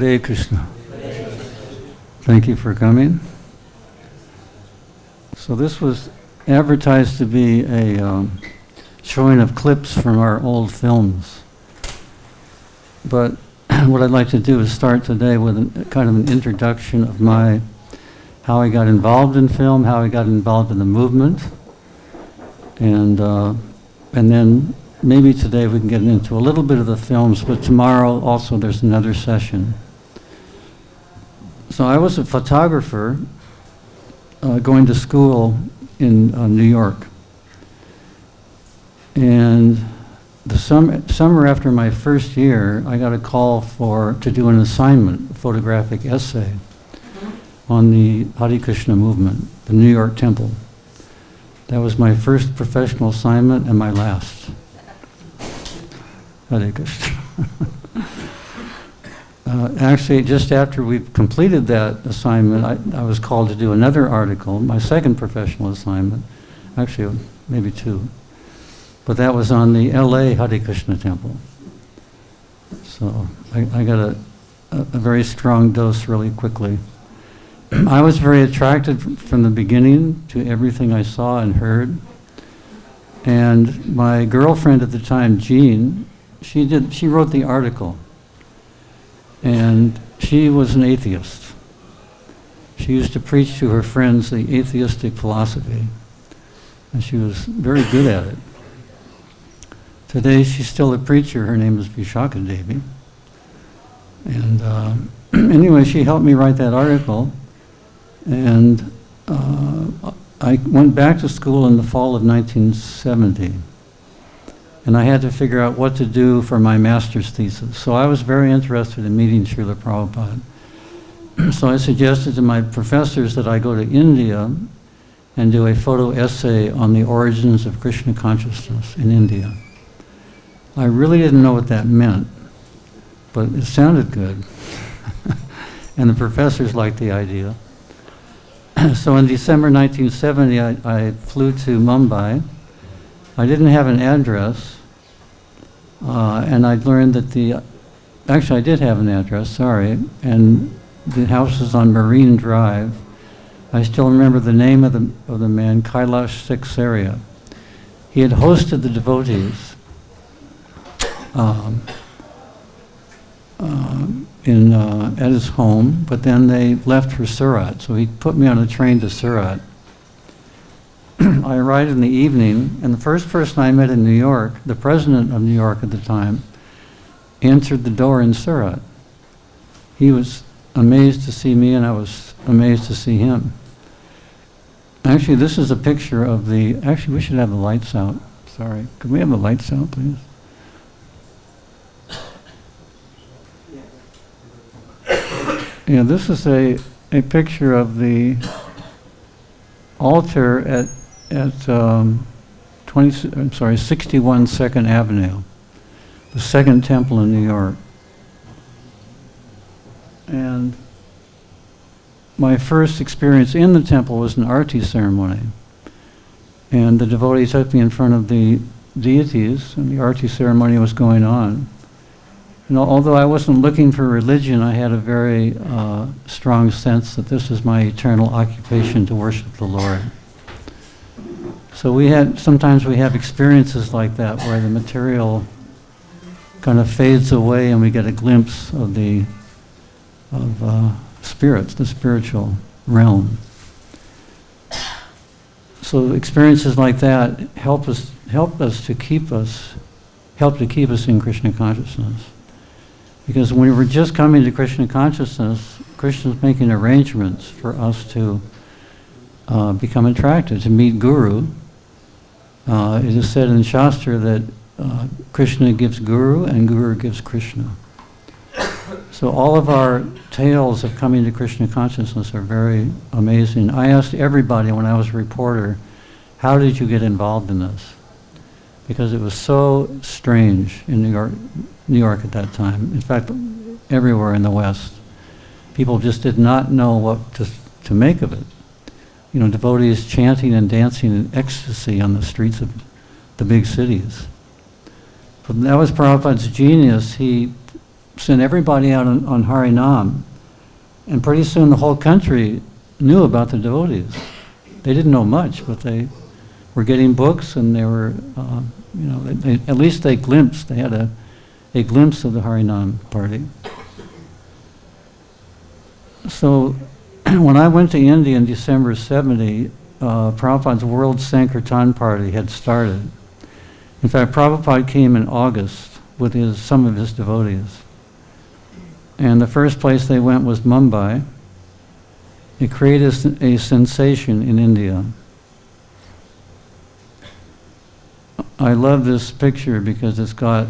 Hare Krishna. Thank you for coming. So this was advertised to be a showing of clips from our old films. But what I'd like to do is start today with kind of an introduction of how I got involved in film, how I got involved in the movement, and then maybe today we can get into a little bit of the films, but tomorrow also there's another session. So I was a photographer going to school in New York. And the summer after my first year, I got a call to do an assignment, a photographic essay on the Hare Krishna movement, the New York Temple. That was my first professional assignment and my last. Hare Krishna. Actually, just after we completed that assignment, I was called to do another article, my second professional assignment, actually maybe two, but that was on the LA Hare Krishna Temple. So I got a very strong dose really quickly. I was very attracted from the beginning to everything I saw and heard. And my girlfriend at the time, Jean, she wrote the article. And she was an atheist. She used to preach to her friends the atheistic philosophy. And she was very good at it. Today she's still a preacher. Her name is Vishaka Devi. And anyway, she helped me write that article. And I went back to school in the fall of 1970. And I had to figure out what to do for my master's thesis. So I was very interested in meeting Srila Prabhupada. So I suggested to my professors that I go to India and do a photo essay on the origins of Krishna consciousness in India. I really didn't know what that meant, but it sounded good. And the professors liked the idea. So in December 1970, I flew to Mumbai. I didn't have an address, and I learned that actually I did have an address, sorry, and the house is on Marine Drive. I still remember the name of the man, Kailash Siksaria. He had hosted the devotees at his home, but then they left for Surat, so he put me on a train to Surat. I arrived in the evening, and the first person I met in New York, the president of New York at the time, answered the door in Surat. He was amazed to see me, and I was amazed to see him. Actually, this is a picture of actually we should have the lights out. Sorry, could we have the lights out, please? Yeah, this is a picture of the altar at 61 2nd Avenue, the second temple in New York. And my first experience in the temple was an arti ceremony. And the devotee took me in front of the deities, and the arti ceremony was going on. And although I wasn't looking for religion, I had a very strong sense that this is my eternal occupation to worship the Lord. So sometimes we have experiences like that where the material kind of fades away and we get a glimpse of spirits, the spiritual realm. So experiences like that help to keep us in Krishna consciousness. Because when we were just coming to Krishna consciousness, Krishna's making arrangements for us to become attracted, to meet Guru. It is said in Shastra that Krishna gives Guru and Guru gives Krishna. So all of our tales of coming to Krishna consciousness are very amazing. I asked everybody when I was a reporter, how did you get involved in this? Because it was so strange in New York at that time. In fact, everywhere in the West. People just did not know what to make of it. You know, devotees chanting and dancing in ecstasy on the streets of the big cities. But that was Prabhupada's genius. He sent everybody out on Harinam. And pretty soon the whole country knew about the devotees. They didn't know much, but they were getting books, and they were, at least they had a glimpse of the Harinam party. So when I went to India in December 70, Prabhupada's World Sankirtan Party had started. In fact, Prabhupada came in August with some of his devotees. And the first place they went was Mumbai. It created a sensation in India. I love this picture because it's got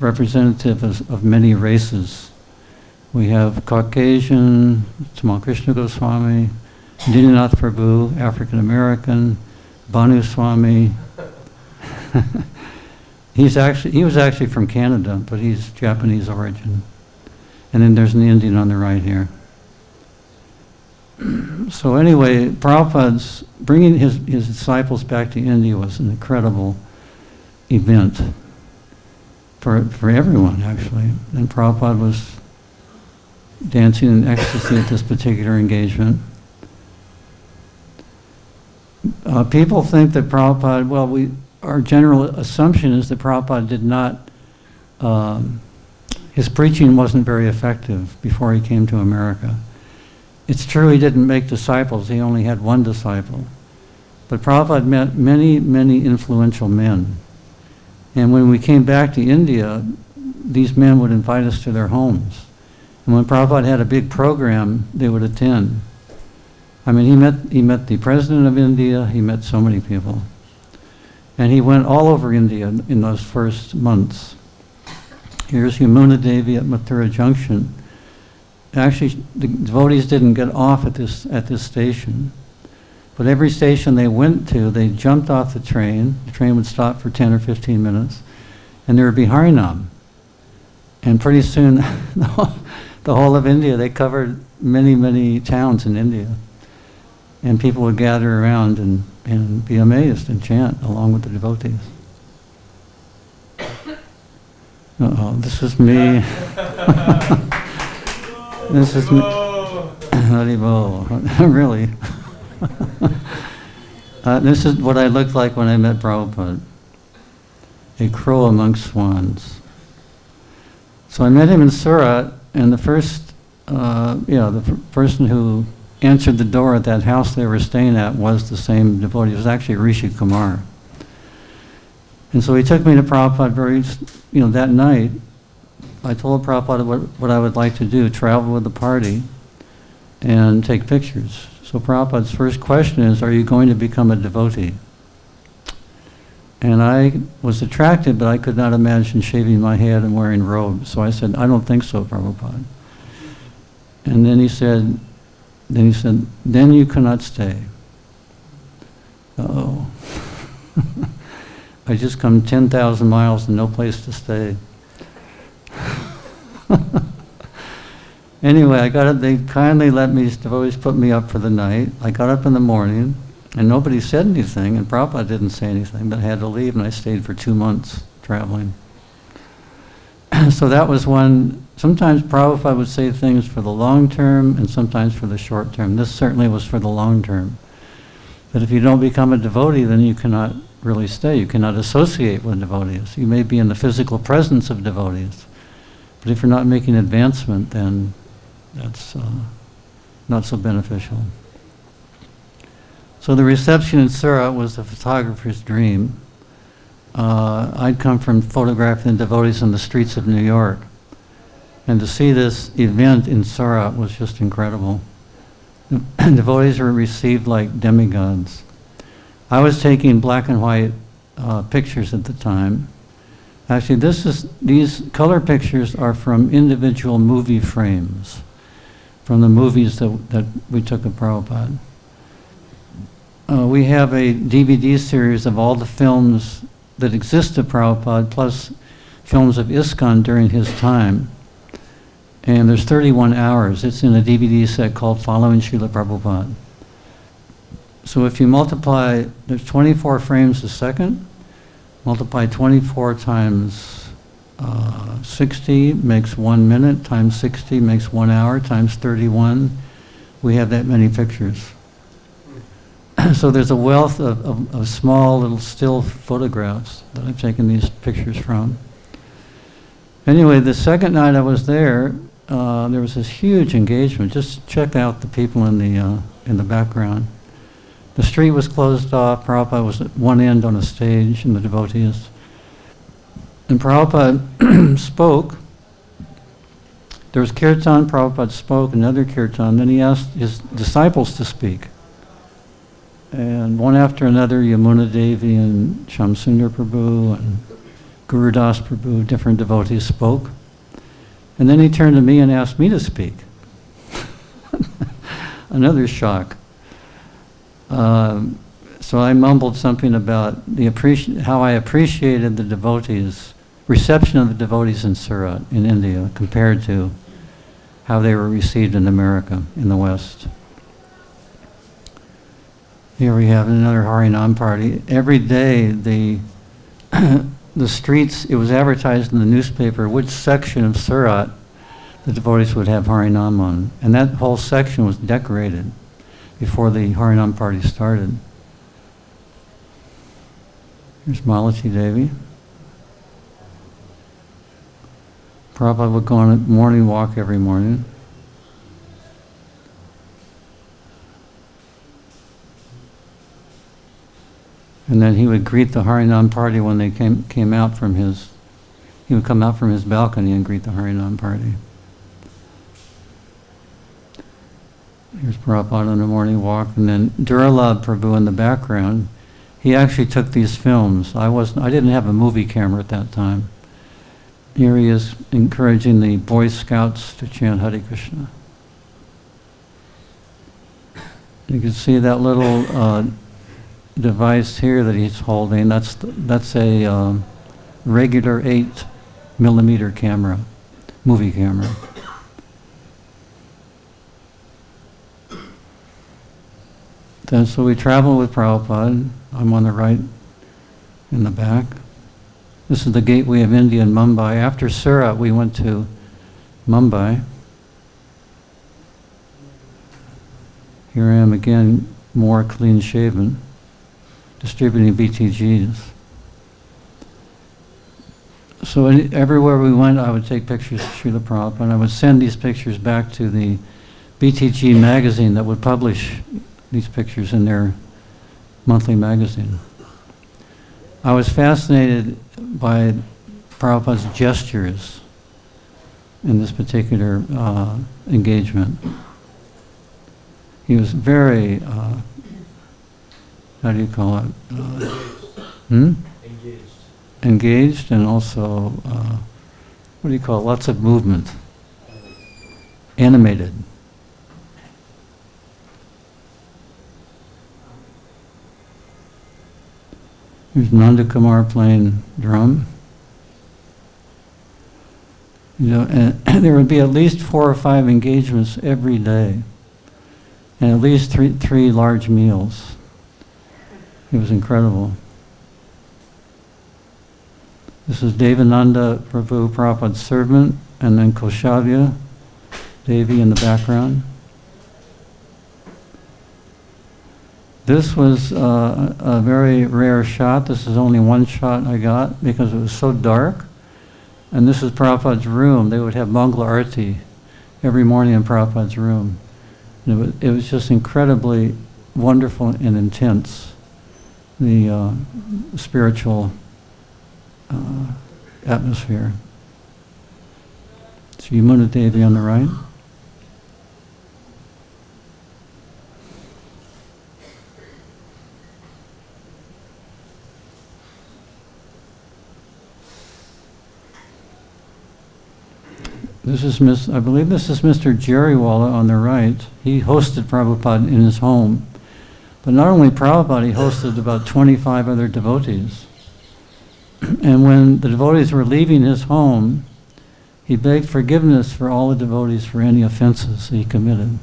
representatives of many races. We have Caucasian, Tamal Krishna Goswami, Dinanath Prabhu, African American, Bhanu Swami. He was actually from Canada, but he's Japanese origin. And then there's an Indian on the right here. So anyway, Prabhupada's bringing his disciples back to India was an incredible event for everyone, actually. And Prabhupada was dancing in ecstasy at this particular engagement. People think that Prabhupada, our general assumption is that Prabhupada did not, his preaching wasn't very effective before he came to America. It's true he didn't make disciples, he only had one disciple. But Prabhupada met many, many influential men. And when we came back to India, these men would invite us to their homes. And when Prabhupada had a big program, they would attend. I mean, he met the President of India, he met so many people. And he went all over India in those first months. Here's Yamuna Devi at Mathura Junction. Actually, the devotees didn't get off at this station. But every station they went to, they jumped off the train. The train would stop for 10 or 15 minutes, and there would be Harinam. And pretty soon, the whole of India, they covered many, many towns in India. And people would gather around and be amazed and chant along with the devotees. This is me. This is me. Haribol. Really. This is what I looked like when I met Prabhupada. A crow amongst swans. So I met him in Surat, and the person who answered the door at that house they were staying at was the same devotee. It was actually Rishi Kumar. And so he took me to Prabhupada that night. I told Prabhupada what I would like to do, travel with the party and take pictures. So Prabhupada's first question is, are you going to become a devotee? And I was attracted, but I could not imagine shaving my head and wearing robes. So I said, I don't think so, Prabhupada. And then he said, then you cannot stay. Uh-oh. I just come 10,000 miles and no place to stay. Anyway, they kindly let me, devotees put me up for the night. I got up in the morning, and nobody said anything, and Prabhupada didn't say anything, but I had to leave, and I stayed for 2 months traveling. So that was one. Sometimes Prabhupada would say things for the long term, and sometimes for the short term. This certainly was for the long term. But if you don't become a devotee, then you cannot really stay. You cannot associate with devotees. You may be in the physical presence of devotees, but if you're not making advancement, then that's not so beneficial. So the reception in Surat was the photographer's dream. I'd come from photographing devotees in the streets of New York, and to see this event in Surat was just incredible. Devotees were received like demigods. I was taking black and white pictures at the time. Actually, these color pictures are from individual movie frames, from the movies that we took of Prabhupada. We have a DVD series of all the films that exist of Prabhupada, plus films of ISKCON during his time. And there's 31 hours. It's in a DVD set called Following Srila Prabhupada. So if you multiply, there's 24 frames a second, multiply 24 times 60 makes 1 minute, times 60 makes 1 hour, times 31. We have that many pictures. So there's a wealth of small little still photographs that I've taken these pictures from. Anyway, the second night I was there was this huge engagement. Just check out the people in the background. The street was closed off. Prabhupada was at one end on a stage, and the devotees. And Prabhupada spoke. There was kirtan, Prabhupada spoke, another kirtan. Then he asked his disciples to speak. And one after another, Yamuna Devi and Shamsundar Prabhu and Gurudas Prabhu, different devotees spoke. And then he turned to me and asked me to speak. Another shock. So I mumbled something about how I appreciated the devotees, reception of the devotees in Surat, in India, compared to how they were received in America, in the West. Here we have another Harinam party. Every day, the streets, it was advertised in the newspaper which section of Surat the devotees would have Harinam on. And that whole section was decorated before the Harinam party started. Here's Malati Devi. Prabhupada would go on a morning walk every morning. And then he would greet the Harinam party when they came out from his, he would come out from his balcony and greet the Harinam party. Here's Prabhupada on a morning walk, and then Durlabh Prabhu in the background. He actually took these films. I didn't have a movie camera at that time. Here he is encouraging the Boy Scouts to chant Hare Krishna. You can see that little device here that he's holding. That's a regular 8mm camera, movie camera. Then so we travel with Prabhupada. I'm on the right in the back. This is the gateway of India in Mumbai. After Surat, we went to Mumbai. Here I am again, more clean shaven, distributing BTGs. So everywhere we went, I would take pictures of Srila Prabhupada, and I would send these pictures back to the BTG magazine that would publish these pictures in their monthly magazine. I was fascinated by Prabhupada's gestures in this particular engagement. He was very, how do you call it? Engaged, and also, what do you call it? Lots of movement. Animated. Here's Nanda Kumar playing drum. You know, and there would be at least 4 or 5 engagements every day, and at least three large meals. It was incredible. This is Devananda Prabhu, Prabhupada's servant, and then Koshavya Devi in the background. This was a very rare shot. This is only one shot I got because it was so dark. And this is Prabhupada's room. They would have Mangala Arati every morning in Prabhupada's room. And it was just incredibly wonderful and intense, the spiritual atmosphere. So Yamuna Devi on the right. This is I believe this is Mr. Jariwala on the right. He hosted Prabhupada in his home. But not only Prabhupada, he hosted about 25 other devotees. And when the devotees were leaving his home, he begged forgiveness for all the devotees for any offenses he committed.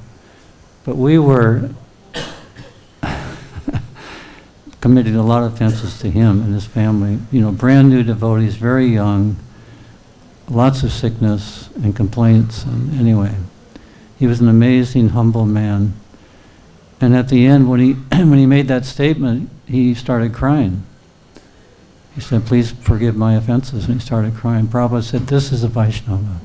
But we were committing a lot of offenses to him and his family. You know, brand new devotees, very young, lots of sickness and complaints. And anyway, he was an amazing, humble man. And at the end, when he made that statement, he started crying. He said, "Please forgive my offenses," and he started crying. Prabhupada said, "This is a Vaishnava."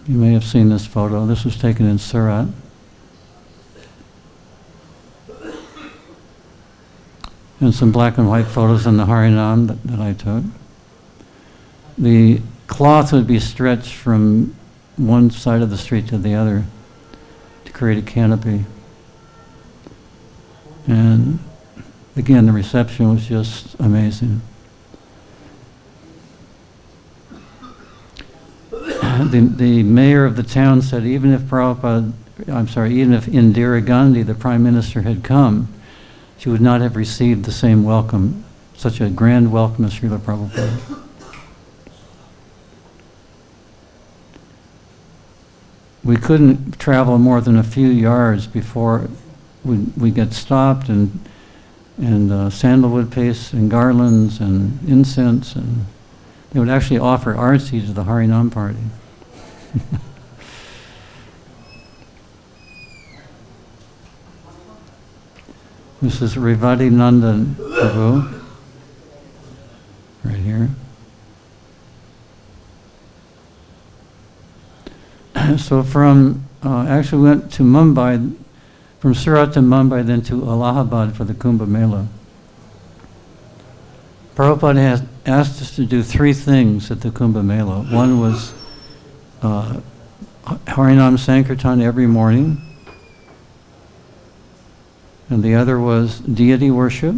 You may have seen this photo. This was taken in Surat. And some black and white photos in the Harinam that I took. The cloth would be stretched from one side of the street to the other to create a canopy. And again, the reception was just amazing. The mayor of the town said even if Indira Gandhi, the prime minister, had come, she would not have received the same welcome, such a grand welcome as Srila Prabhupada. We couldn't travel more than a few yards before we get stopped, and sandalwood paste and garlands and incense, and they would actually offer arti to the Harinam party. This is Rivadi Nandan Prabhu, right here. So actually went to Mumbai, from Surat to Mumbai, then to Allahabad for the Kumbh Mela. Prabhupada has asked us to do 3 things at the Kumbh Mela. One was Harinam Sankirtan every morning, and the other was deity worship,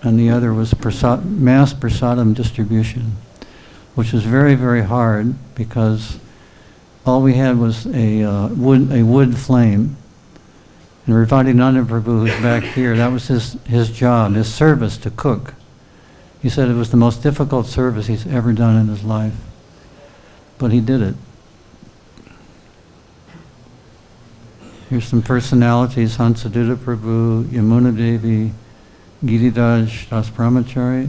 and the other was mass prasadam distribution, which was very, very hard because all we had was a wood flame. And Rivadinanda Prabhu, who's back here, that was his job, his service, to cook. He said it was the most difficult service he's ever done in his life, but he did it. Here's some personalities: Hansaduta Prabhu, Yamuna Devi, Giriraj Das Brahmachari,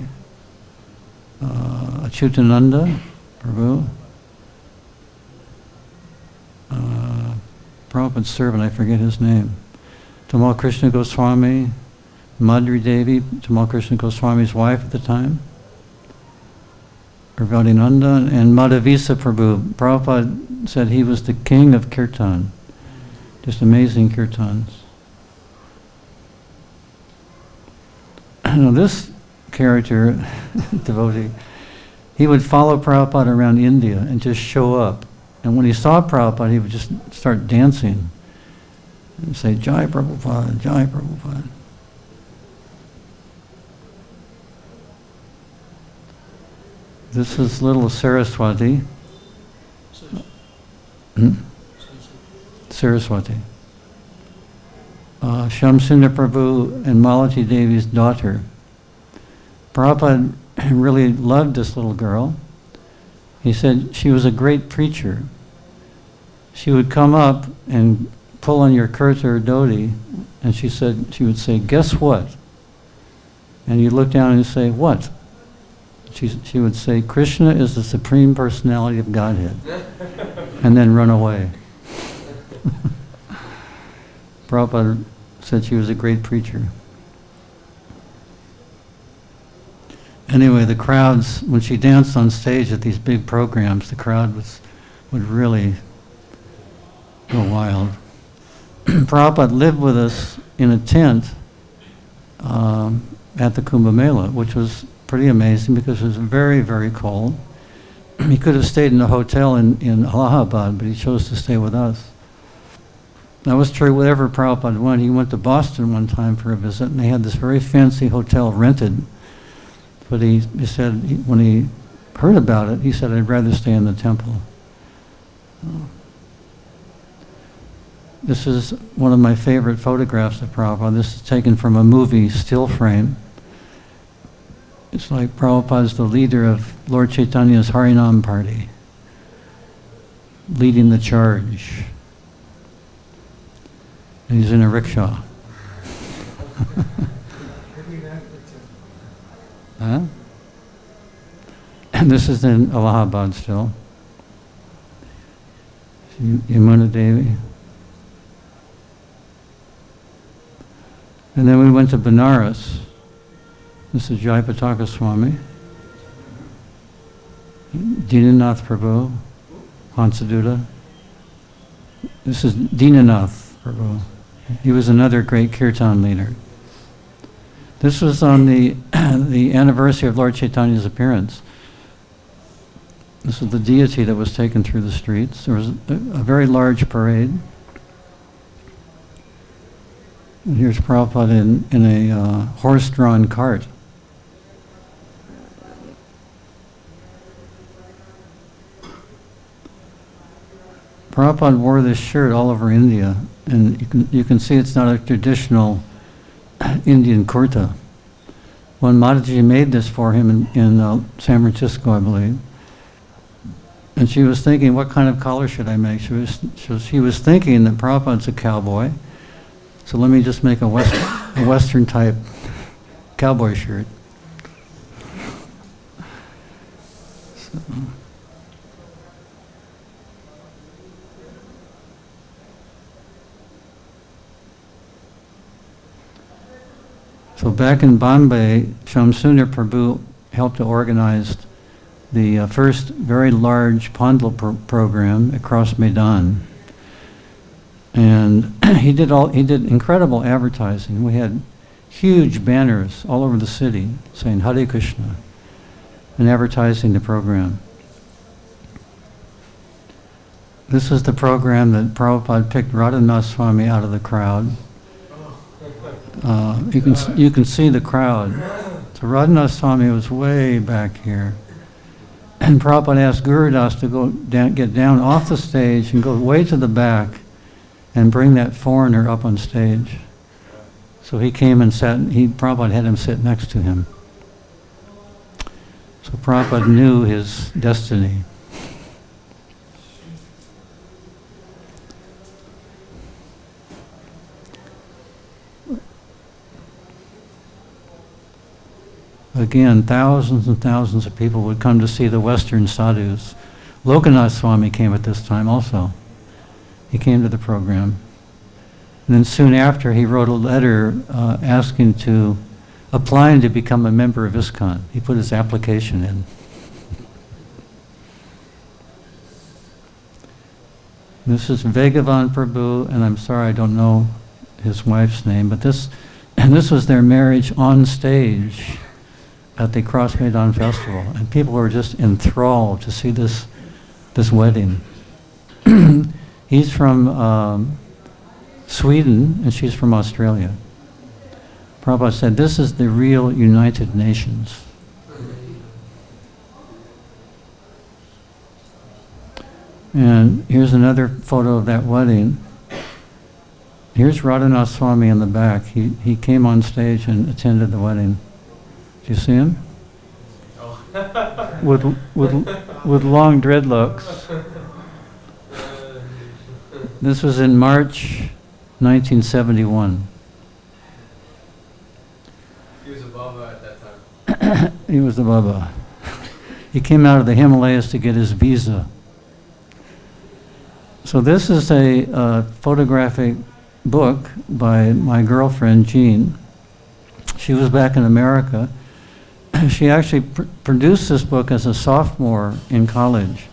Achyutananda Prabhu, Prabhupada's servant, I forget his name, Tamal Krishna Goswami, Madhuri Devi, Tamal Krishna Goswami's wife at the time, Rivadinanda, and Madhavisa Prabhu. Prabhupada said he was the king of kirtan. Just amazing kirtans. Now this character, devotee, he would follow Prabhupada around India and just show up. And when he saw Prabhupada, he would just start dancing and say, "Jai Prabhupada, Jai Prabhupada." This is little Saraswati. Saraswati. Shamsundar Prabhu and Malati Devi's daughter. Prabhupada really loved this little girl. He said she was a great preacher. She would come up and pull on your kurta or dhoti, and she would say, "Guess what?" And you look down and you say, "What?" She would say, "Krishna is the Supreme Personality of Godhead," and then run away. Prabhupada said she was a great preacher. Anyway, the crowds, when she danced on stage at these big programs, the crowd would really go wild. Prabhupada lived with us in a tent at the Kumbh Mela, which was pretty amazing because it was very, very cold. He could have stayed in a hotel in Allahabad, but he chose to stay with us. That was true wherever Prabhupada went. He went to Boston one time for a visit, and they had this very fancy hotel rented. But he said, when he heard about it, he said, "I'd rather stay in the temple." This is one of my favorite photographs of Prabhupada. This is taken from a movie still frame. It's like Prabhupada's the leader of Lord Chaitanya's Harinam party, leading the charge. And he's in a rickshaw. Huh? And this is in Allahabad still. Yamuna Devi. And then we went to Benares. This is Jayapataka Swami. Dinanath Prabhu. Hansaduta. This is Dinanath Prabhu. He was another great kirtan leader. This was on the anniversary of Lord Chaitanya's appearance. This is the deity that was taken through the streets. There was a very large parade. And here's Prabhupada in a horse-drawn cart. Prabhupada wore this shirt all over India, and you can see it's not a traditional Indian kurta. When Mataji made this for him in San Francisco, I believe, and she was thinking, what kind of collar should I make? She was thinking that Prabhupada's a cowboy, so let me just make a Western type cowboy shirt. So back in Bombay, Shamsundar Prabhu helped to organize the first very large Pandal program across Maidan. And he did incredible advertising. We had huge banners all over the city saying Hare Krishna and advertising the program. This is the program that Prabhupada picked Radhanath Swami out of the crowd. You can see the crowd. So Radhanath Swami was way back here. And Prabhupada asked Gurudas to get down off the stage and go way to the back and bring that foreigner up on stage. So he came and Prabhupada had him sit next to him. So Prabhupada knew his destiny. Again, thousands and thousands of people would come to see the Western sadhus. Lokanath Swami came at this time also. He came to the program. And then soon after, he wrote a letter applying to become a member of ISKCON. He put his application in. This is Vrindavan Prabhu, and I'm sorry I don't know his wife's name, but this was their marriage on stage at the Cross Maidan Festival, and people were just enthralled to see this wedding. He's from Sweden, and she's from Australia. Prabhupada said, this is the real United Nations. And here's another photo of that wedding. Here's Radhanath Swami in the back. He came on stage and attended the wedding. Do you see him? Oh. with long dreadlocks. This was in March 1971. He was a Baba at that time. He was the Baba. He came out of the Himalayas to get his visa. So this is a photographic book by my girlfriend, Jean. She was back in America. She actually produced this book as a sophomore in college.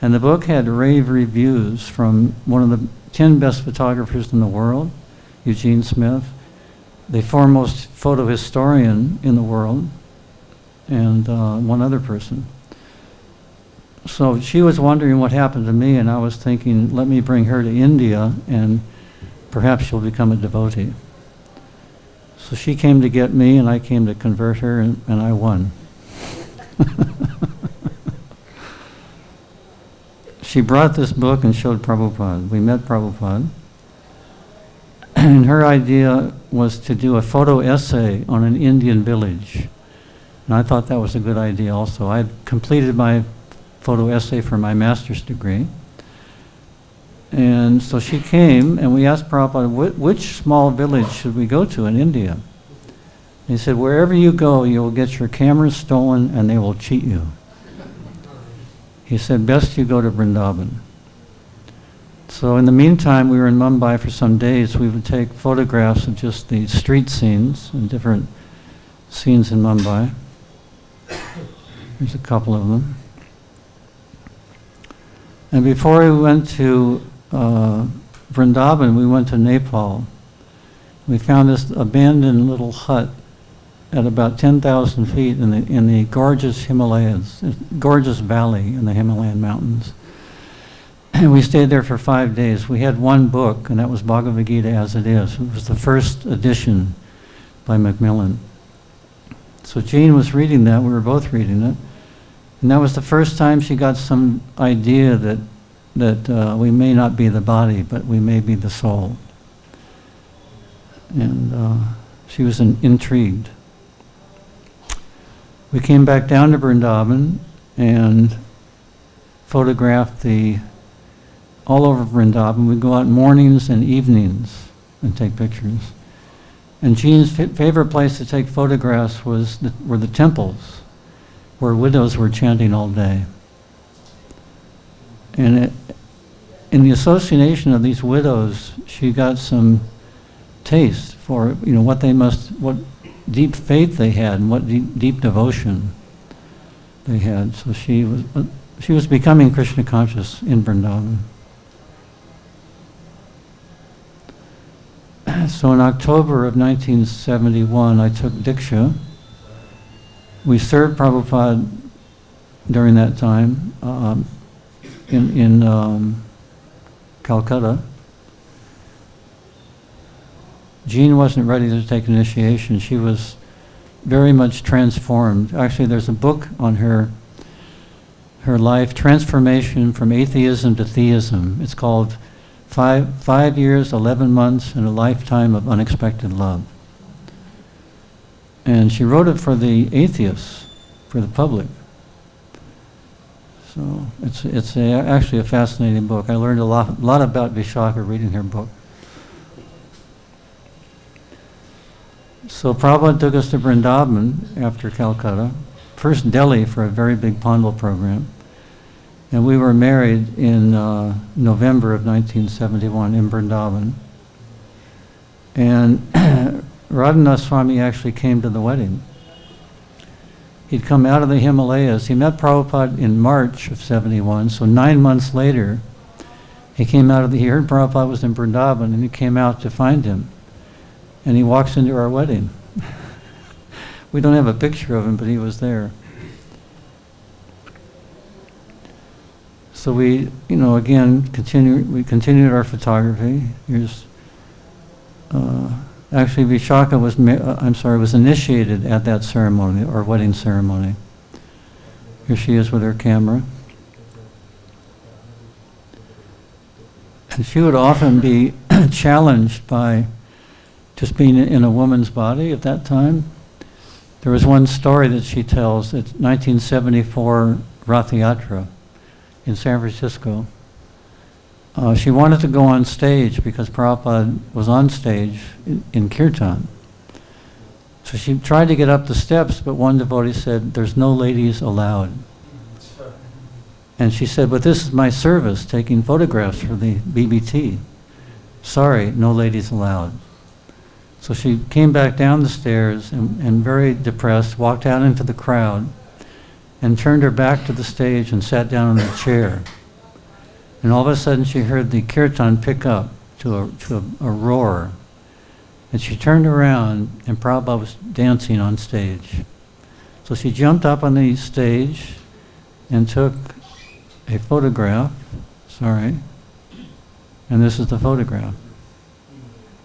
And the book had rave reviews from one of the 10 best photographers in the world, Eugene Smith, the foremost photo historian in the world, and one other person. So she was wondering what happened to me, and I was thinking, let me bring her to India, and perhaps she'll become a devotee. So she came to get me, and I came to convert her, and I won. She brought this book and showed Prabhupada. We met Prabhupada. And her idea was to do a photo essay on an Indian village. And I thought that was a good idea also. I had completed my photo essay for my master's degree. And so she came, and we asked Prabhupada, which small village should we go to in India? He said, wherever you go, you will get your cameras stolen and they will cheat you. He said, best you go to Vrindavan. So in the meantime, we were in Mumbai for some days. We would take photographs of just the street scenes and different scenes in Mumbai. There's a couple of them. And before we went to Vrindavan, we went to Nepal. We found this abandoned little hut at about 10,000 feet in the gorgeous Himalayas, gorgeous valley in the Himalayan mountains. And we stayed there for 5 days. We had one book, and that was Bhagavad-Gita as it is. It was the first edition by Macmillan. So Jean was reading that. We were both reading it. And that was the first time she got some idea that we may not be the body, but we may be the soul. And she was intrigued. We came back down to Vrindavan and photographed all over Vrindavan. We'd go out mornings and evenings and take pictures. And Jean's favorite place to take photographs were the temples, where widows were chanting all day. And in the association of these widows, she got some taste for what deep faith they had and what deep devotion they had. So she was becoming Krishna conscious in Vrindavan. So in October of 1971, I took Diksha. We served Prabhupada during that time in Calcutta. Jean wasn't ready to take initiation. She was very much transformed. Actually, there's a book on her life, Transformation from Atheism to Theism. It's called 5 years, 11 months, and a Lifetime of Unexpected Love. And she wrote it for the atheists, for the public. So it's actually a fascinating book. I learned a lot about Vishaka reading her book. So Prabhupada took us to Vrindavan after Calcutta, first Delhi for a very big Pandal program, and we were married in November of 1971 in Vrindavan. And Radhanath Swami actually came to the wedding. He'd come out of the Himalayas. He met Prabhupada in March of 71, so 9 months later, he heard Prabhupada was in Vrindavan, and he came out to find him. And he walks into our wedding. We don't have a picture of him, but he was there. So we, again, continued our photography. Here's, actually Vishaka was initiated at that ceremony, our wedding ceremony. Here she is with her camera. And she would often be challenged by just being in a woman's body at that time. There was one story that she tells. It's 1974 Rath Yatra in San Francisco. She wanted to go on stage because Prabhupada was on stage in Kirtan. So she tried to get up the steps, but one devotee said, "There's no ladies allowed." And she said, "But this is my service, taking photographs for the BBT. Sorry, no ladies allowed." So she came back down the stairs and very depressed, walked out into the crowd and turned her back to the stage and sat down in a chair. And all of a sudden she heard the kirtan pick up to a roar. And she turned around and Prabhupada was dancing on stage. So she jumped up on the stage and took a photograph. Sorry. And this is the photograph.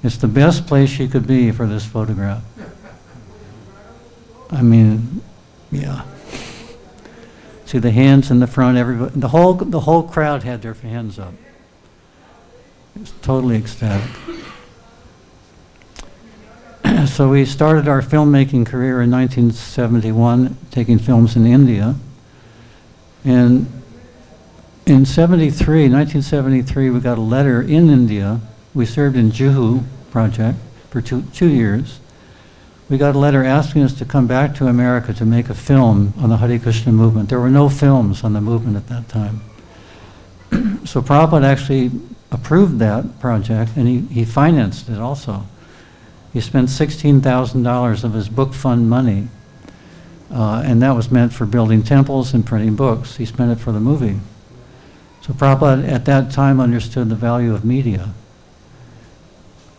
It's the best place she could be for this photograph. I mean, yeah. See the hands in the front, everybody, the whole crowd had their hands up. It was totally ecstatic. So we started our filmmaking career in 1971, taking films in India. And in 1973, we got a letter in India. We served in Juhu project for two years. we got a letter asking us to come back to America to make a film on the Hare Krishna movement. There were no films on the movement at that time. So Prabhupada actually approved that project, and he financed it also. He spent $16,000 of his book fund money, and that was meant for building temples and printing books. He spent it for the movie. So Prabhupada at that time understood the value of media.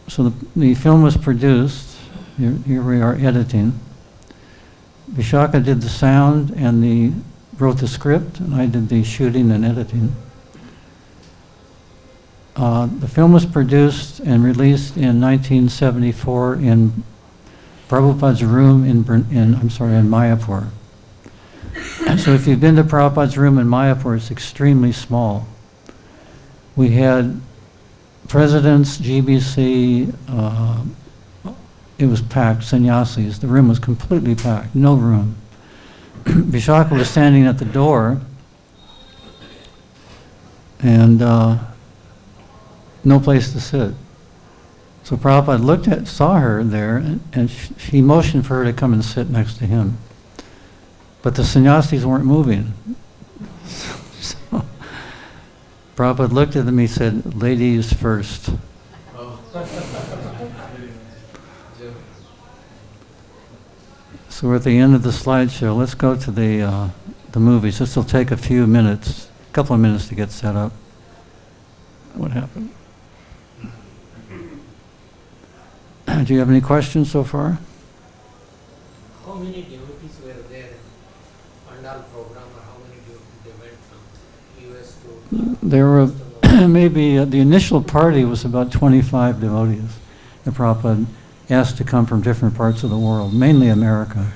So the film was produced. Here we are editing. Vishaka did the sound and wrote the script, and I did the shooting and editing. The film was produced and released in 1974 in Prabhupada's room in Mayapur. So if you've been to Prabhupada's room in Mayapur, it's extremely small. We had presidents, GBC, it was packed, sannyasis. The room was completely packed, no room. Vishaka was standing at the door, and no place to sit. So Prabhupada saw her there, and he motioned for her to come and sit next to him. But the sannyasis weren't moving. So Prabhupada looked at them, he said, "Ladies first." Oh. So we're at the end of the slideshow. Let's go to the movies. This will take a few minutes, a couple of minutes to get set up. What happened? Do you have any questions so far? How many devotees were there in Pandal program, or how many devotees they went from US to? There were maybe the initial party was about 25 devotees. The Prabhupada asked to come from different parts of the world, mainly America.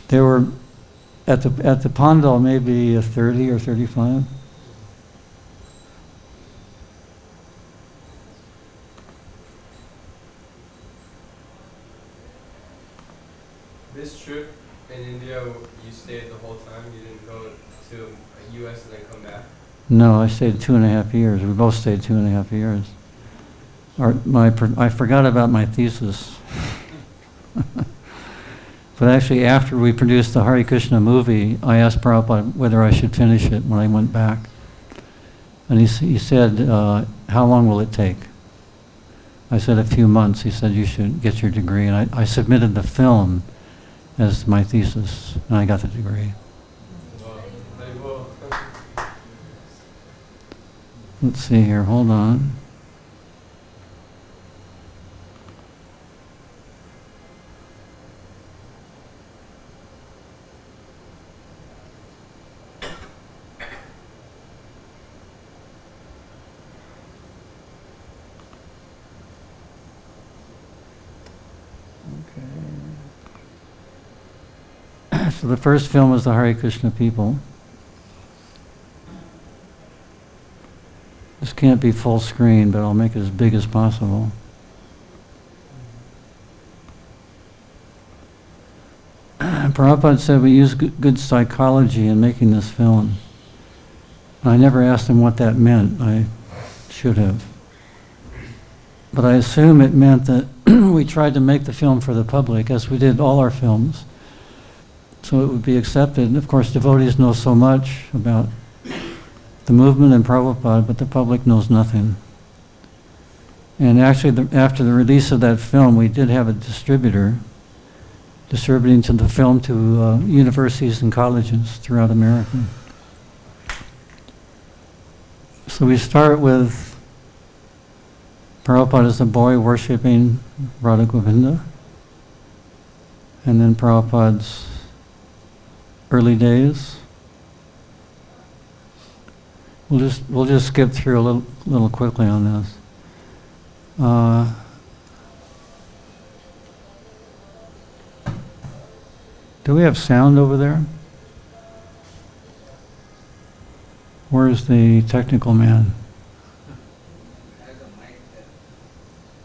There were at the Pandal maybe 30 or 35. This trip in India, you stayed the whole time? You didn't go to US and then come back? No, I stayed 2.5 years. We both stayed 2.5 years. I forgot about my thesis. But actually, after we produced the Hare Krishna movie, I asked Prabhupada whether I should finish it when I went back. And he said, "How long will it take?" I said, "A few months." He said, "You should get your degree." And I submitted the film as my thesis, and I got the degree. Wow. Very well. Let's see here, hold on. So the first film was the Hare Krishna people. This can't be full screen, but I'll make it as big as possible. Prabhupada said we use good psychology in making this film. I never asked him what that meant. I should have. But I assume it meant that we tried to make the film for the public, as we did all our films, so it would be accepted. And of course, devotees know so much about the movement and Prabhupada, but the public knows nothing. And actually, after the release of that film, we did have a distributor distributing the film to universities and colleges throughout America. So we start with Prabhupada as a boy worshipping Radha Govinda, and then Prabhupada's early days. We'll just skip through a little quickly on this. Do we have sound over there? Where's the technical man?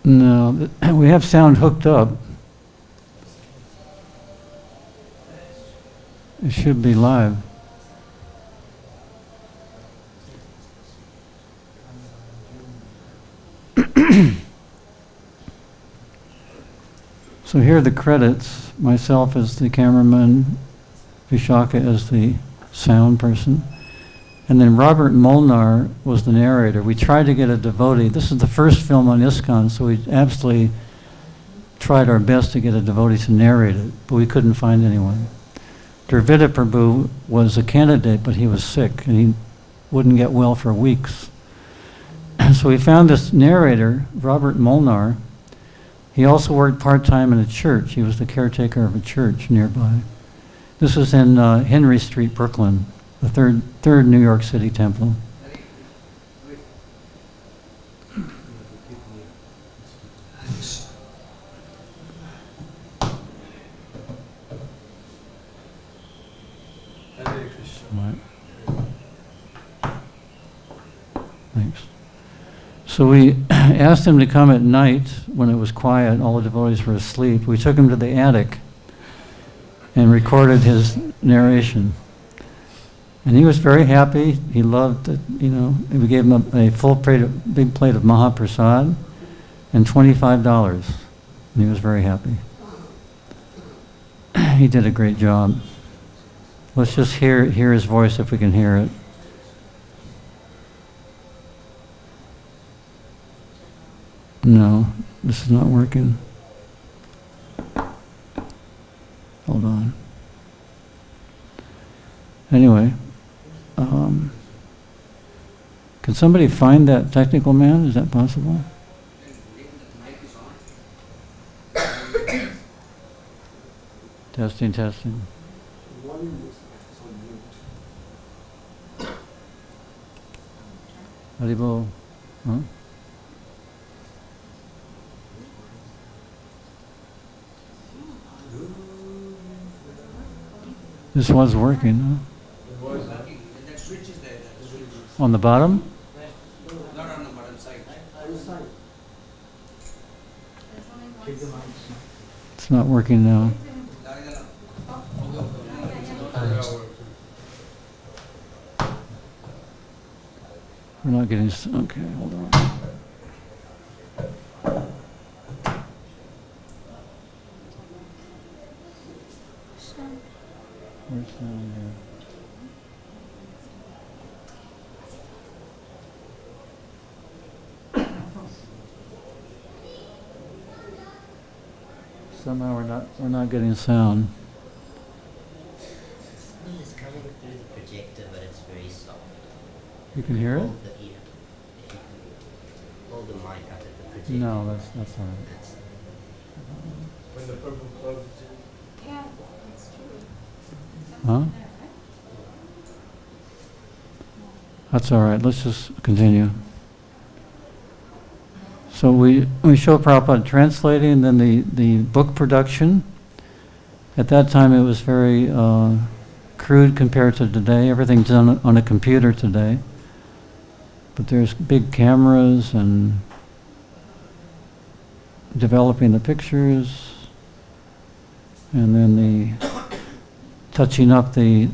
No, we have sound hooked up. It should be live. So here are the credits. Myself as the cameraman, Vishaka as the sound person. And then Robert Molnar was the narrator. We tried to get a devotee. This is the first film on ISKCON, so we absolutely tried our best to get a devotee to narrate it, but we couldn't find anyone. Dravida Prabhu was a candidate, but he was sick, and he wouldn't get well for weeks. So we found this narrator, Robert Molnar. He also worked part-time in a church. He was the caretaker of a church nearby. This was in Henry Street, Brooklyn, the third New York City temple. Hare Krishna. Right. Thanks. So we asked him to come at night when it was quiet, all the devotees were asleep. We took him to the attic and recorded his narration. And he was very happy. He loved it, you know. We gave him a big plate of Mahaprasad and $25. And he was very happy. He did a great job. Let's just hear his voice if we can hear it. No, this is not working. Hold on. Anyway, can somebody find that technical man? Is that possible? Testing. Haribo. Huh? This was working, huh? That switch is there. That switch is On the bottom? not on the bottom side. It's not working now. We're not getting, okay, hold on. Where's sound here? Somehow we're not getting sound. It's coming through the projector, but it's very soft. You can hear it? Hold the ear. If you can hold the mic up at the projector. No, that's all right. That's When the purple cloud is Yeah, that's true. Huh? That's all right. Let's just continue. So we show Prabhupada translating, then the book production. At that time it was very crude compared to today. Everything's done on a computer today. But there's big cameras and developing the pictures, and then the touching up the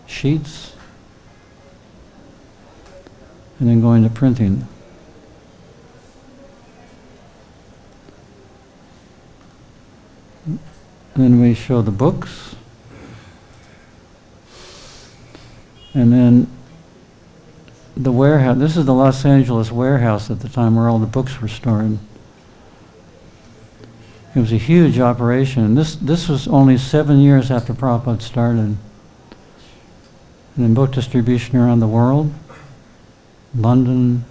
sheets, and then going to printing. Then we show the books, and then the warehouse. This is the Los Angeles warehouse at the time where all the books were stored. It was a huge operation. This was only 7 years after Prabhupada started. And then book distribution around the world. London.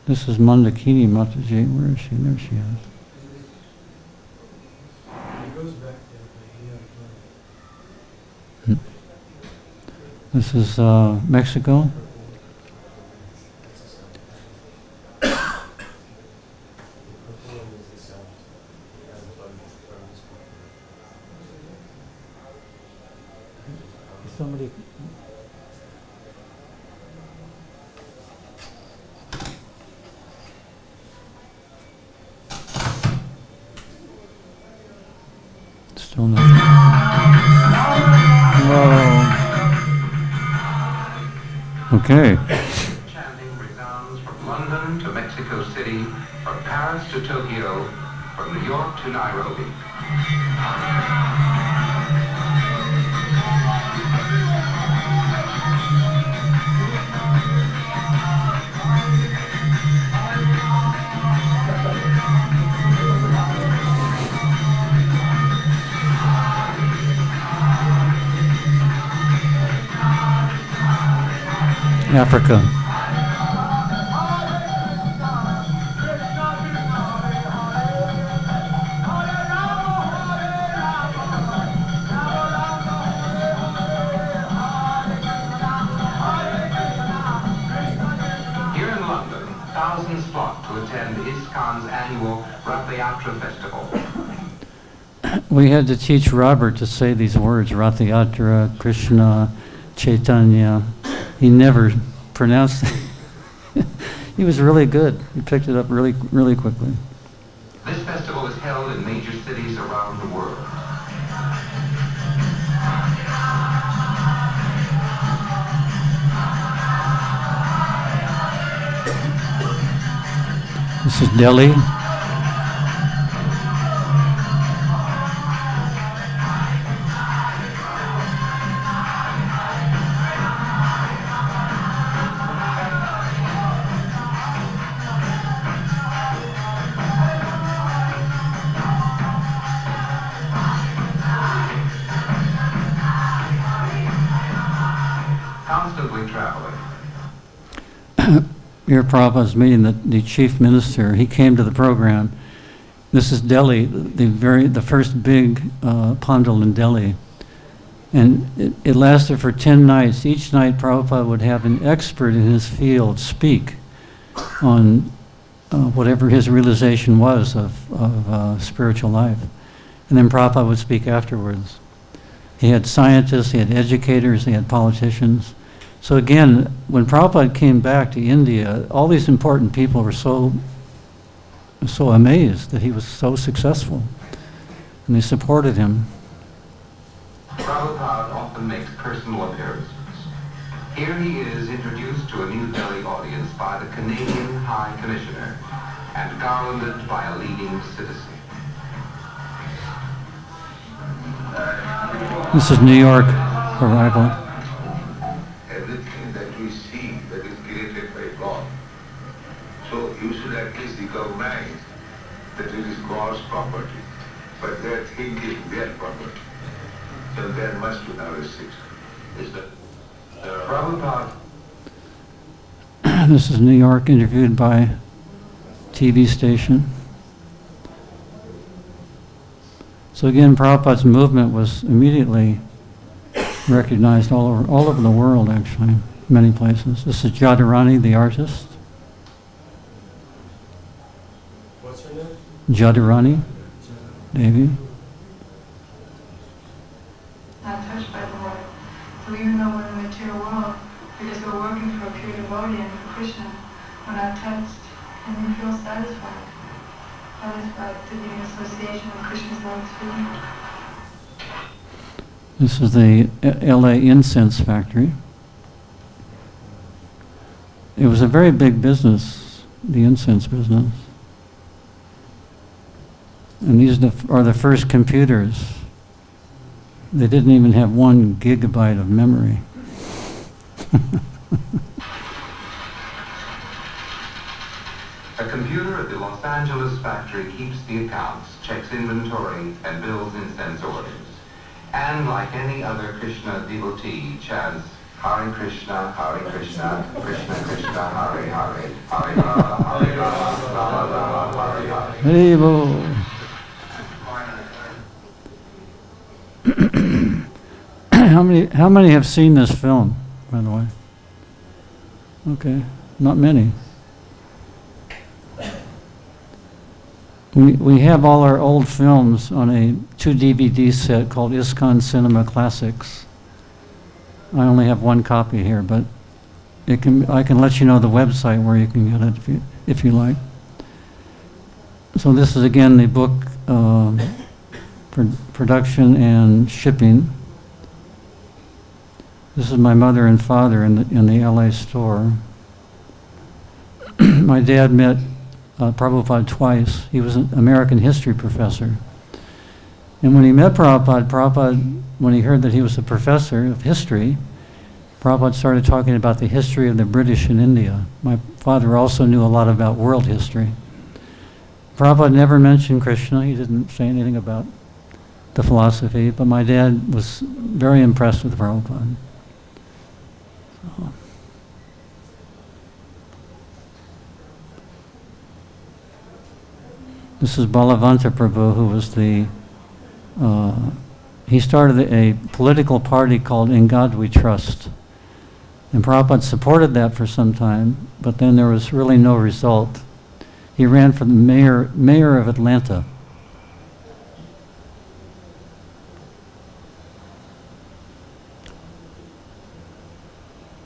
This is Mandakini Mataji. Where is she? There she is. It goes back there, but This is Mexico. Somebody. Still nothing. Whoa. Okay. Chanting resounds from London to Mexico City From Paris to Tokyo, from New York to Nairobi. Africa. Here in London, thousands flock to attend ISKCON's annual Rath-Yatra festival. We had to teach Robert to say these words, Rath-Yatra, Krishna, Chaitanya. He never pronounced it. He was really good. He picked it up really, really quickly. This festival is held in major cities around the world. This is Delhi. Constantly traveling. Here Prabhupada's meeting the chief minister. He came to the program. This is Delhi, the first big pandal in Delhi. And it lasted for 10 nights. Each night Prabhupada would have an expert in his field speak on whatever his realization was of spiritual life. And then Prabhupada would speak afterwards. He had scientists, he had educators, he had politicians. So again, when Prabhupada came back to India, all these important people were so amazed that he was so successful. And they supported him. Prabhupada often makes personal appearances. Here he is introduced to a New Delhi audience by the Canadian High Commissioner and garlanded by a leading citizen. This is New York arrival. Everything that we see that is created by God. So you should at least recognize that it is God's property, but they are thinking their property. So there must be no restriction. Is that Prabhupada This is New York, interviewed by TV station. So again, Prabhupada's movement was immediately recognized all over the world, actually, many places. This is Jadurani, the artist. What's her name? Jadurani, Devi. Not touched by the Lord. So even though we're in the material world, because we're working for a pure devotee and for Krishna, we're not touched and we feel satisfied. Satisfied to be in association with Krishna's love feeling. This is the LA incense factory. It was a very big business, the incense business. And these are the first computers. They didn't even have 1 gigabyte of memory. A computer at the Los Angeles factory keeps the accounts, checks inventory, and bills incense orders. And like any other Krishna devotee, chants Hare Krishna, Krishna Krishna, Hare Hare, Hare Rama, Rama Rama, Hare Hare. Hey, whoa. How many have seen this film, by the way? Okay, not many. We have all our old films on a 2 DVD set called ISKCON Cinema Classics. I only have 1 copy here, but I can let you know the website where you can get it if you like. So this is again the book production and shipping. This is my mother and father in the LA store. My dad met Prabhupada twice. He was an American history professor. And when he met Prabhupada, when he heard that he was a professor of history, Prabhupada started talking about the history of the British in India. My father also knew a lot about world history. Prabhupada never mentioned Krishna. He didn't say anything about the philosophy, but my dad was very impressed with Prabhupada. So. This is Balavanta Prabhu, who was he started a political party called In God We Trust. And Prabhupada supported that for some time, but then there was really no result. He ran for the mayor of Atlanta.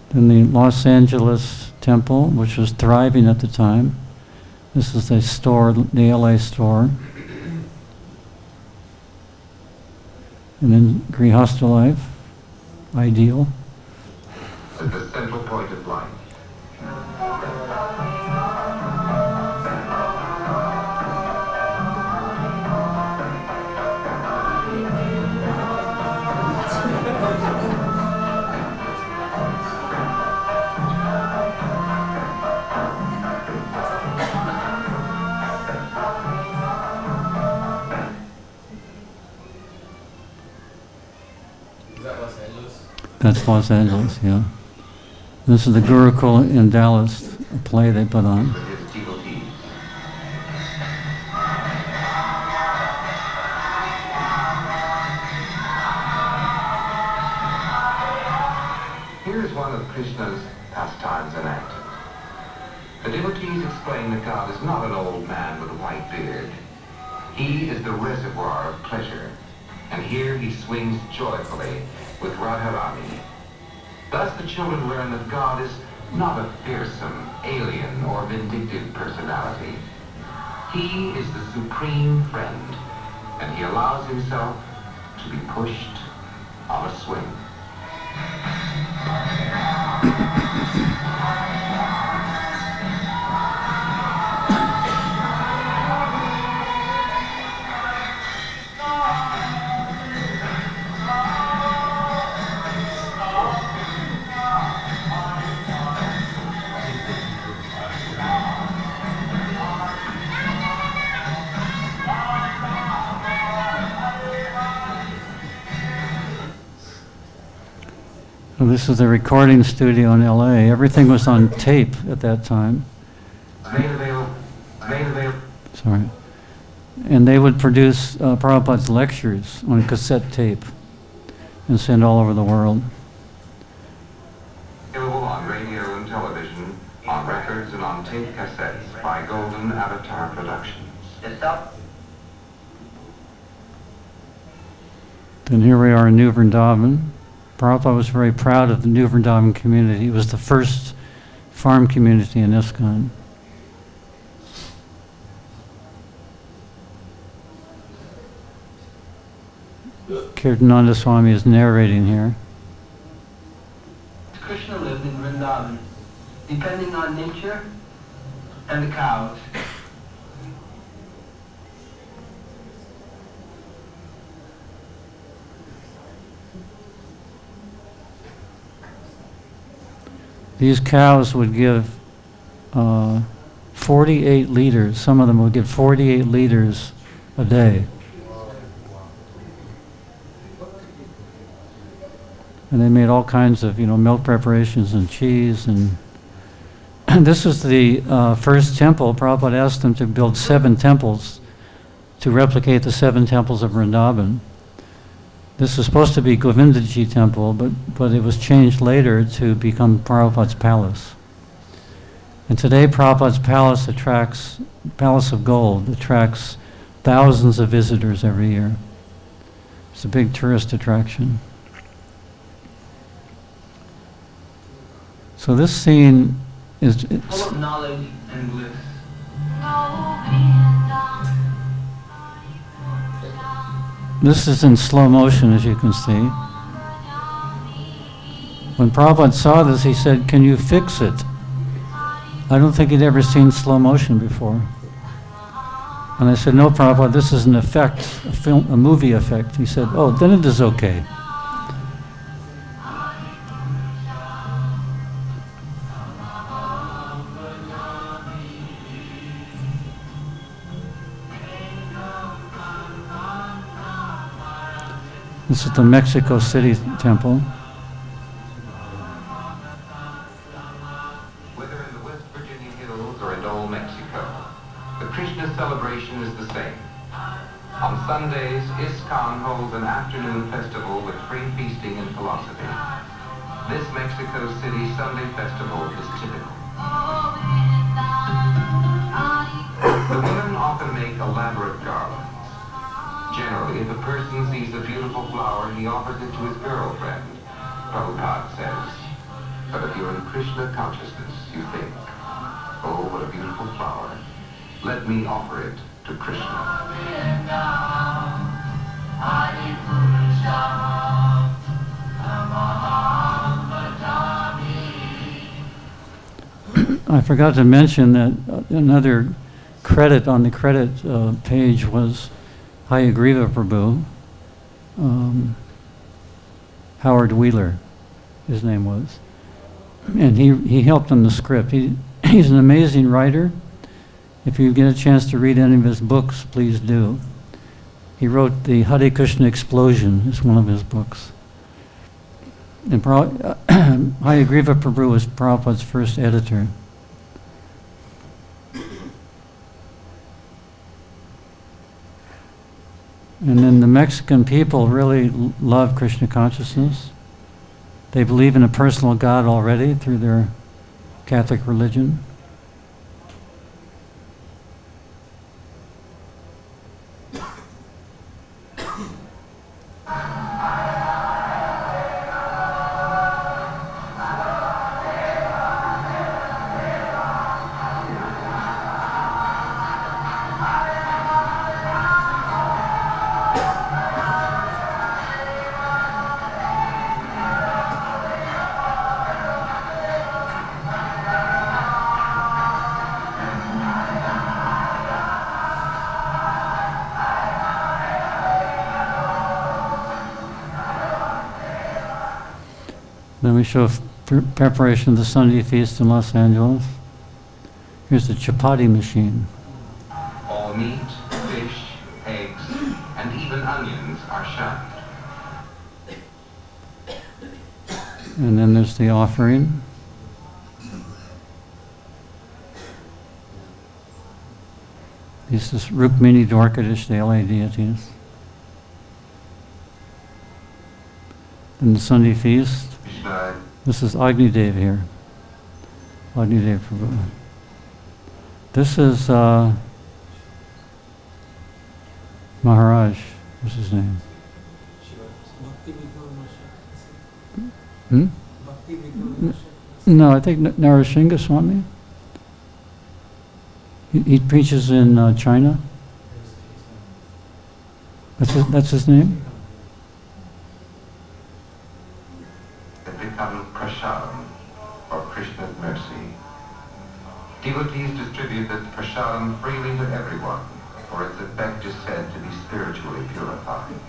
Then the Los Angeles temple, which was thriving at the time. This is the store, the LA store. And then Grihastha life, ideal. At the central point of life. Is that Los Angeles? That's Los Angeles, yeah. This is the Gurukul in Dallas, a play they put on. His devotees. Here is one of Krishna's pastimes enacted. The devotees explain that God is not an old man with a white beard. He is the reservoir of pleasure, and here he swings joyfully with Radharani. Thus the children learn that God is not a fearsome, alien, or vindictive personality. He is the supreme friend, and he allows himself to be pushed on a swing. So this is the recording studio in LA. Everything was on tape at that time. Sorry. And they would produce Prabhupada's lectures on cassette tape and send all over the world. Available on radio and television, on records and on tape cassettes by Golden Avatar Productions. Then here we are in New Vrindavan. Prabhupada was very proud of the New Vrindavan community. It was the first farm community in ISKCON. Kirtananda Swami is narrating here. Krishna lived in Vrindavan, depending on nature and the cows. These cows would give 48 liters. Some of them would give 48 liters a day. And they made all kinds of, milk preparations and cheese. And this is the first temple. Prabhupada asked them to build 7 temples to replicate the 7 temples of Vrindavan. This was supposed to be Govindaji temple, but it was changed later to become Prabhupada's palace. And today Prabhupada's palace of gold, attracts thousands of visitors every year. It's a big tourist attraction. So this scene is Full of knowledge and bliss. This is in slow motion, as you can see. When Prabhupada saw this, he said, "Can you fix it?" I don't think he'd ever seen slow motion before. And I said, no, Prabhupada, this is an effect, a movie effect. He said, oh, then it is okay. This is the Mexico City temple. Whether in the West Virginia hills or in old Mexico, the Krishna celebration is the same. On Sundays, ISKCON holds an afternoon festival with free feasting and philosophy. This Mexico City Sunday festival is typical. The women often make elaborate garlands. Generally, if a person sees a beautiful flower, he offers it to his girlfriend, Prabhupada says. But if you're in Krishna consciousness, you think, oh, what a beautiful flower. Let me offer it to Krishna. I forgot to mention that another credit on the credit page was Hayagriva Prabhu, Howard Wheeler, his name was. And he helped on the script. He's an amazing writer. If you get a chance to read any of his books, please do. He wrote the Hare Krishna Explosion, is one of his books. And Hayagriva Prabhu was Prabhupada's first editor. And then the Mexican people really love Krishna consciousness. They believe in a personal God already through their Catholic religion. Then we show preparation of the Sunday feast in Los Angeles. Here's the chapati machine. All meat, fish, eggs, and even onions are shunned. And then there's the offering. This is Rukmini, Dwarkadish, the LA deities. And the Sunday feast. This is Agni Dev here. Agni Dev Prabhu. This is Maharaj. What's his name? Hmm? No, I think Narasingha Swami. He preaches in China. That's his name? It becomes prasadam, or Krishna's mercy. Devotees distribute this prasadam freely to everyone, for its effect is said to be spiritually purifying.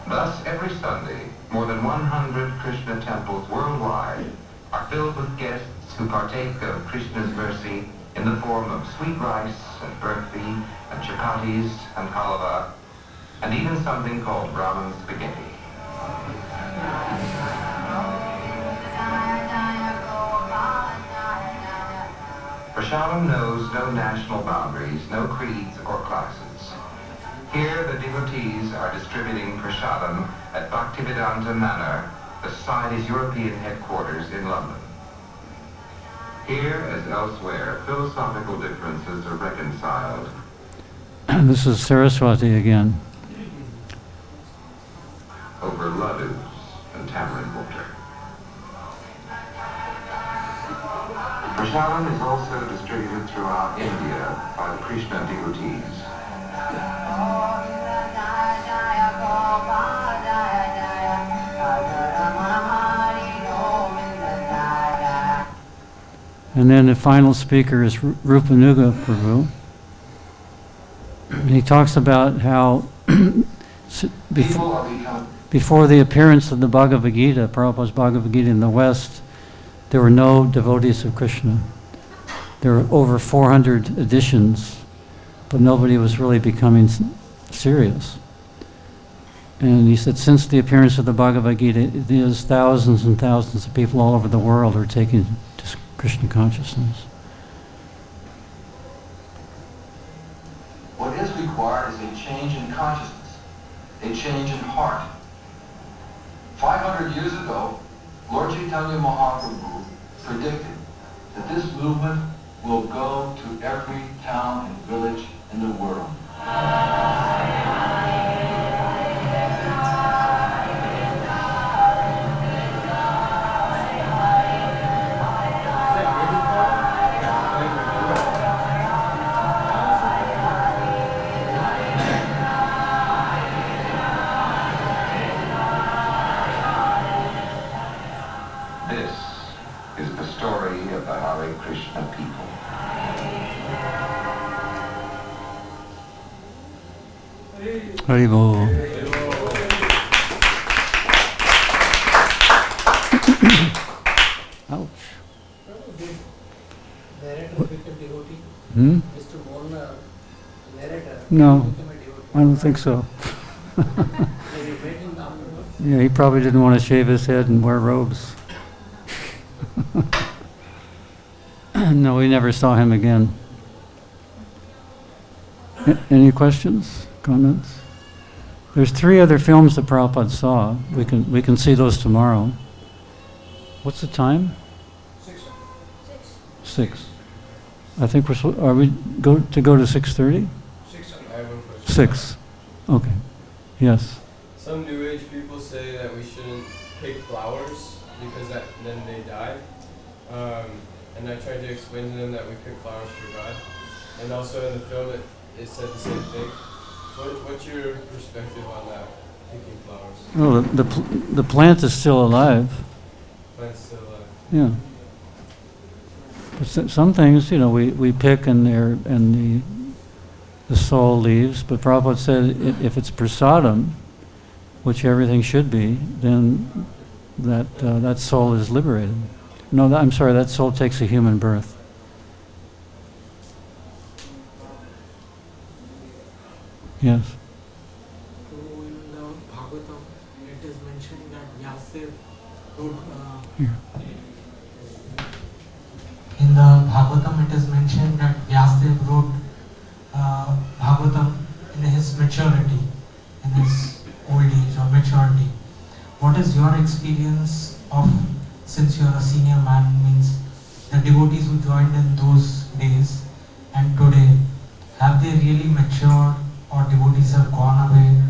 Thus, every Sunday, more than 100 Krishna temples worldwide are filled with guests who partake of Krishna's mercy in the form of sweet rice and burfi and chapatis and halava, and even something called Brahman spaghetti. Prasadam knows no national boundaries, no creeds or classes. Here the devotees are distributing prasadam at Bhakti-Vedanta Manor, the Society's European headquarters in London. Here, as elsewhere, philosophical differences are reconciled. This is Saraswati again. Over ladus and tamarind water. Prasadam is also distributed throughout India by the Krishna devotees. And then the final speaker is Rupanuga Prabhu. And he talks about how People are becoming before the appearance of the Bhagavad-Gita, Prabhupada's Bhagavad-Gita in the West, there were no devotees of Krishna. There were over 400 editions, but nobody was really becoming serious. And he said, since the appearance of the Bhagavad-Gita, there's thousands and thousands of people all over the world are taking to Krishna consciousness. What is required is a change in consciousness, a change in heart. 500 years ago, Lord Chaitanya Mahaprabhu predicted that this movement will go to every town and village in the world. This is the story of the Hare Krishna people. Haribol. Ouch. Did narrator become devotee? Mr. Molnar, narrator, No, become a devotee? I don't think so. Have you met him afterwards? Yeah, he probably didn't want to shave his head and wear robes. No, we never saw him again. Any questions, comments? There's 3 other films that Prabhupada saw. We can see those tomorrow. What's the time? 6. I think are we go to 6:30? 6. I have one question. 6. Okay. Yes. Some New Age people say that we shouldn't pick flowers because then they die. And I tried to explain to them that we pick flowers for God. And also in the film it said the same thing. What's your perspective on that, picking flowers? Well, the plant is still alive. Plants still alive. Yeah. But some things, we pick and the soul leaves. But Prabhupada said if it's prasadam, which everything should be, then that soul is liberated. No, I'm sorry, that soul takes a human birth. Yes. So in the Bhagavatam, it is mentioned that Vyasadeva wrote. Here. In the Bhagavatam, it is mentioned that Vyasadeva wrote Bhagavatam in his maturity, in his old age or maturity. What is your experience of, since you are a senior man, means the devotees who joined in those days and today, have they really matured or devotees have gone away?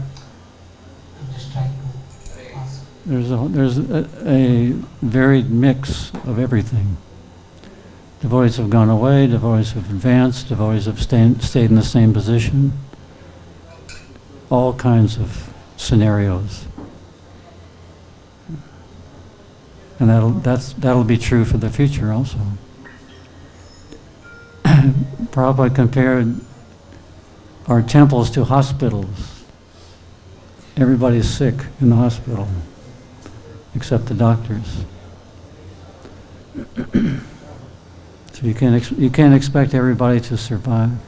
I'm just trying to ask. There's a varied mix of everything. Devotees have gone away, devotees have advanced, devotees have stayed in the same position. All kinds of scenarios. And that'll be true for the future also. Prabhupada compared our temples to hospitals. Everybody's sick in the hospital, except the doctors. So you can't expect everybody to survive.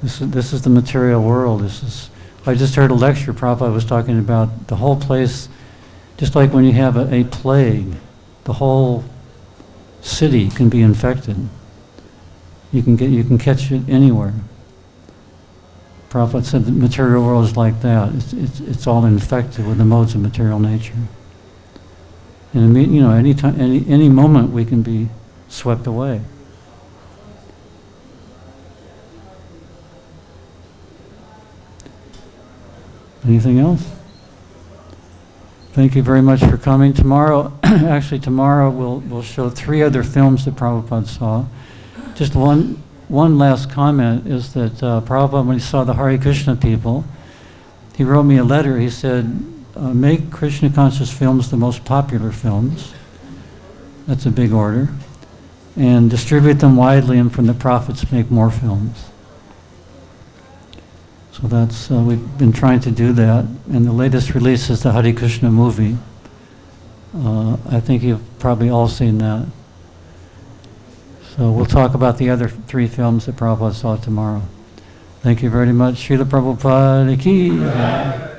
This is the material world. I just heard a lecture. Prabhupada was talking about the whole place, just like when you have a plague, the whole city can be infected. You can catch it anywhere. Prabhupada said the material world is like that. It's all infected with the modes of material nature. And any moment we can be swept away. Anything else? Thank you very much for coming. Tomorrow, actually tomorrow we'll show 3 other films that Prabhupada saw. Just one last comment is that Prabhupada, when he saw the Hare Krishna people, he wrote me a letter. He said, make Krishna conscious films the most popular films. That's a big order. and distribute them widely, and from the profits make more films. So that's, we've been trying to do that, and the latest release is the Hare Krishna movie. I think you've probably all seen that. So we'll talk about the other 3 films that Prabhupada saw tomorrow. Thank you very much. Srila Prabhupada ki.